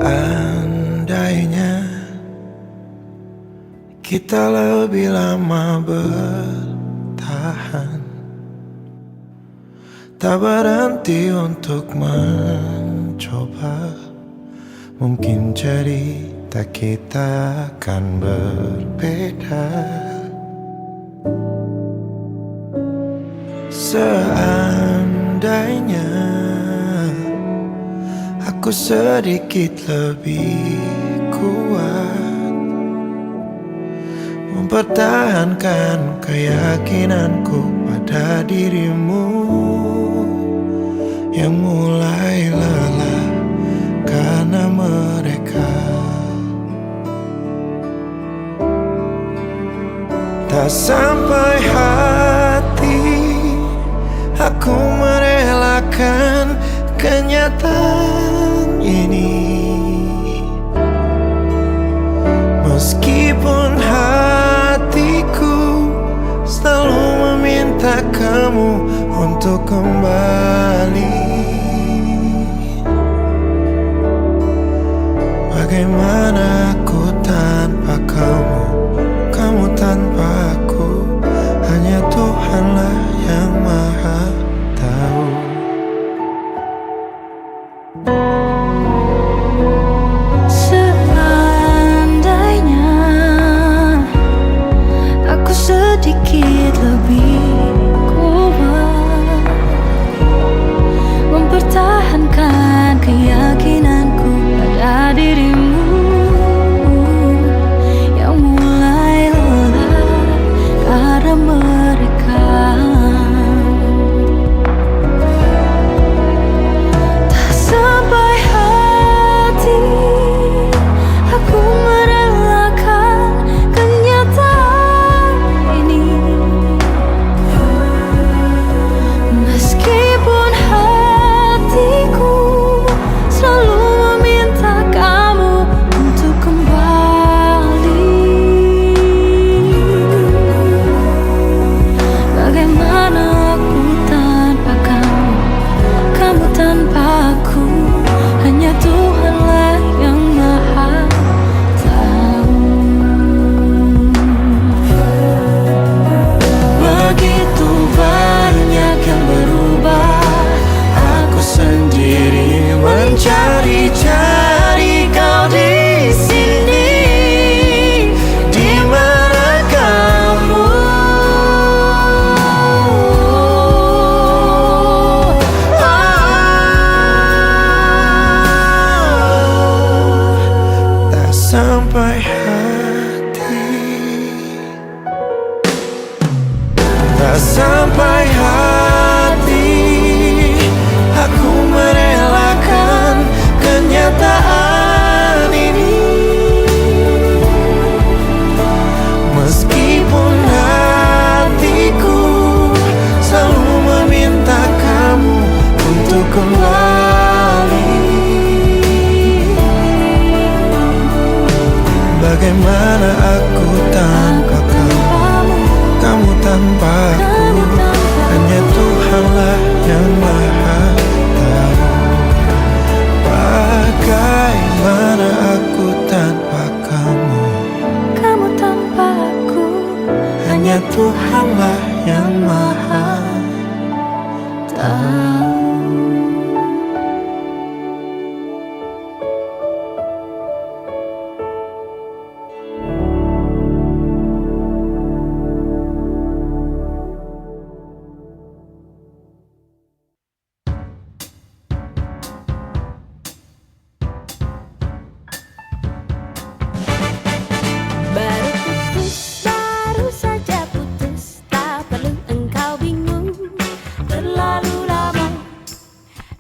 Seandainya kita lebih lama bertahan, tak berhenti untuk mencoba, mungkin cerita kita akan berbeda. Seandainya aku sedikit lebih kuat, mempertahankan keyakinanku pada dirimu yang mulai lelah karena mereka tak sampai hati. Aku merelakan kenyataan ini, meskipun hatiku selalu meminta kamu untuk kembali. Bagaimana aku tanpa kamu, kamu tanpa aku, hanya Tuhanlah yang maha tahu. Seandainya aku sedikit lebih kuat, mempertahankan keyakinanku pada dirimu yang mulai lelah karena mereka tak sampai hati. Aku merelakan kenyataan ini, meskipun hatiku selalu meminta kamu untuk kembali. Bagaimana aku tanpa kamu, kamu tanpa aku, hanya Tuhanlah yang maha tahu. Begitu banyak yang berubah, aku sendiri mencari-cari kau di sini. Di mana kamu? Tak sampai hati, tak sampai hati. Aku merelakan kenyataan ini, meskipun hatiku selalu meminta kamu untuk kembali. Bagaimana aku tanpa kamu, kamu tanpa aku, hanya Tuhanlah yang maha tahu. Bagaimana aku tanpa kamu, Kamu tanpa aku, hanya Tuhanlah yang maha tahu. baru saja putus, tak perlu engkau bingung terlalu lama.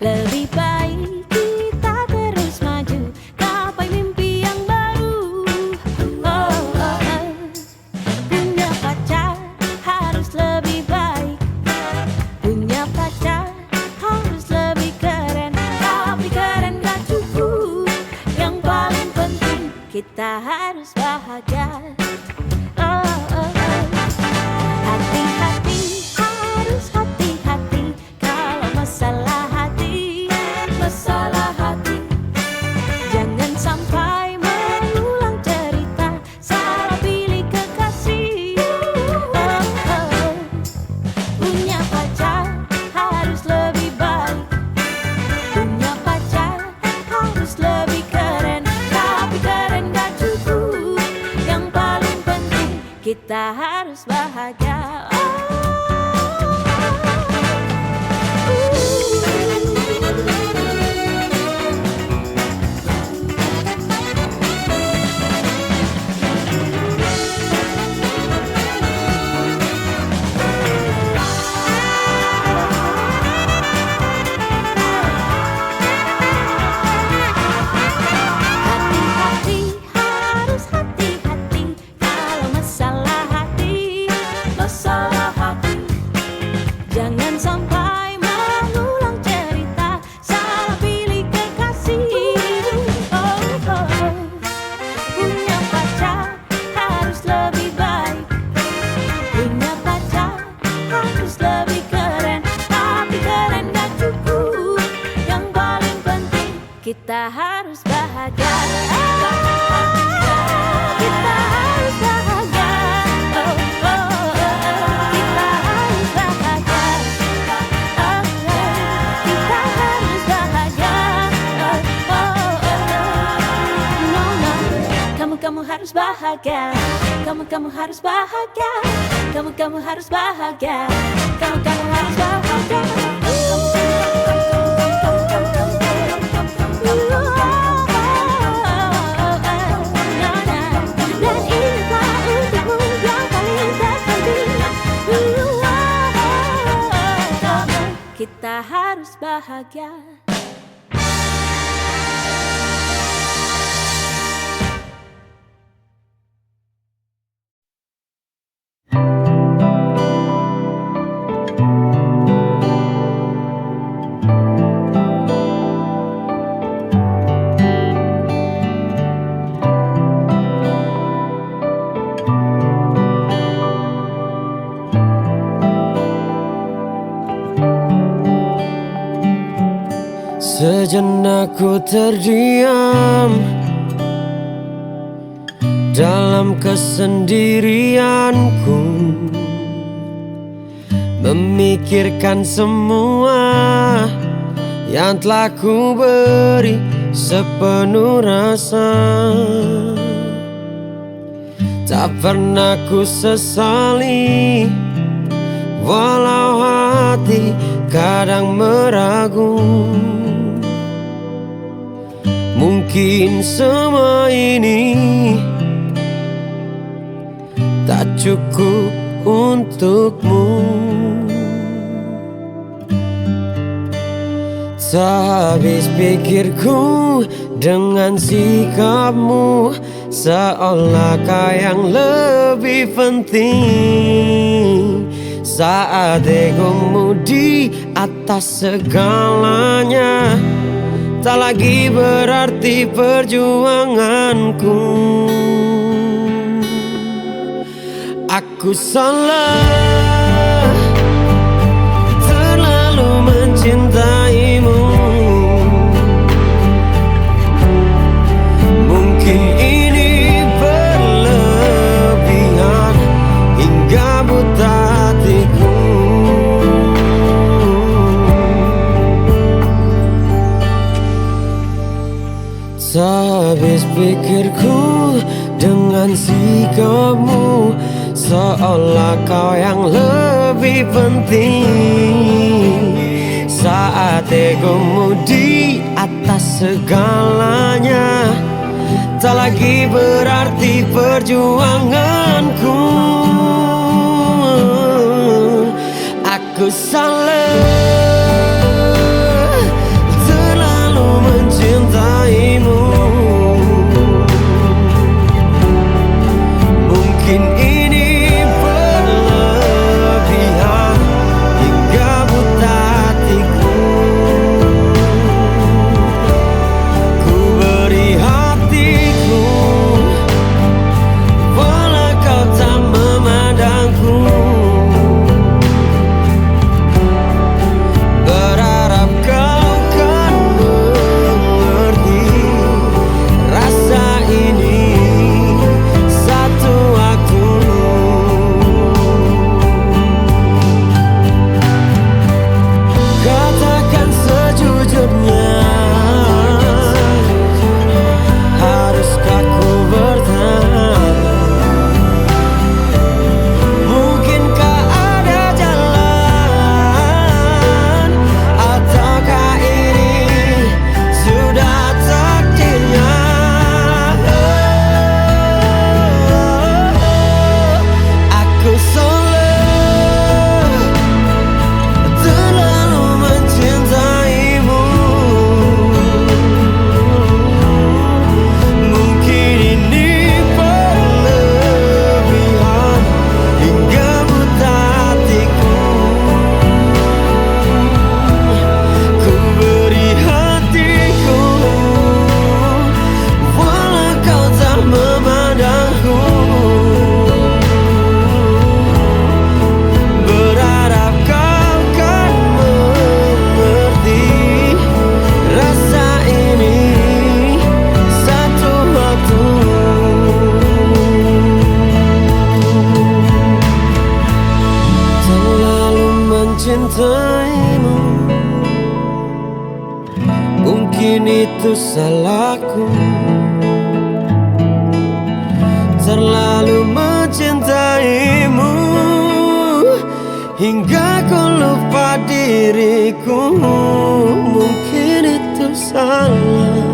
Lebih baik kita terus maju, gapai mimpi yang baru. Punya pacar harus lebih baik, punya pacar harus lebih keren. Tapi keren gak cukup, yang paling penting kita harus bahagia. Hati-hati, harus hati-hati kalau masalah hati. Jangan kita harus bahagia. Kita harus bahagia. Kita harus bahagia. Kita harus bahagia. Kita harus bahagia. No, no. Kamu harus bahagia. Kamu harus bahagia. Kamu harus bahagia. Kamu harus bahagia. Kita harus bahagia. Sejenak ku terdiam dalam kesendirianku, memikirkan semua yang telah ku beri sepenuh rasa. Tak pernah ku sesali, walau hati kadang meragu. Mungkin semua ini tak cukup untukmu. Tak habis pikirku dengan sikapmu, seolah kau yang lebih penting. Saat egomu di atas segalanya, tak lagi berarti perjuanganku. Aku salah, terlalu mencintaimu. Mungkin ini berlebihan hingga buta hatiku. Sehabis pikirku dengan sikapmu, seolah kau yang lebih penting. Saat egomu di atas segalanya, tak lagi berarti perjuanganku. Aku salah, terlalu mencintaimu. Mungkin ini berlebihan hingga buta hatiku. Ku beri hatiku, walau kau tak memandangku. mencintaimu. Mungkin itu salahku, terlalu mencintaimu hingga kau lupa diriku. Mungkin itu salah,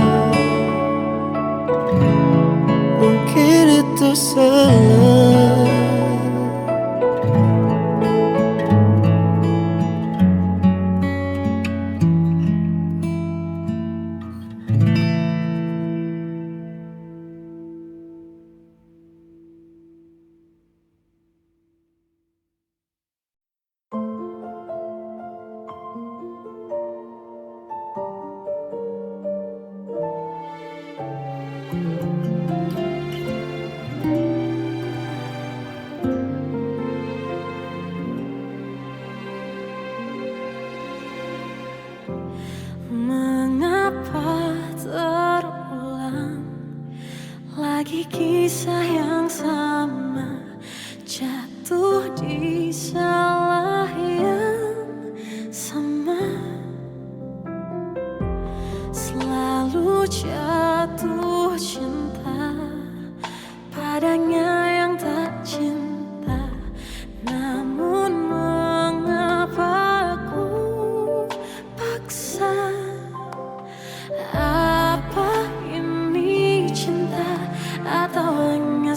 mungkin itu salah. Mengapa terulang lagi kisah yang sama, jatuh di salah yang sama, selalu jatuh cinta padanya yang tak cinta. Namun mengapa ku paksa? Apa ini cinta atau hanya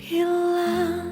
hilang.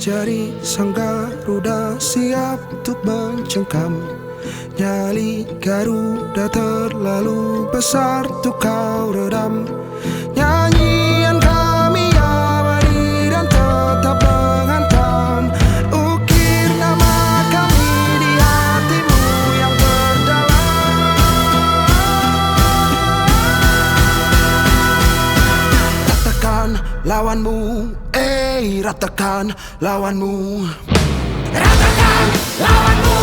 Jari sang Garuda siap untuk mencengkam. Nyali Garuda terlalu besar untuk kau redam. Nyanyian kami abadi dan tetap menghantam. Ukir nama kami di hatimu yang terdalam. Ratakan lawanmu, ratakan lawanmu. Ratakan lawanmu.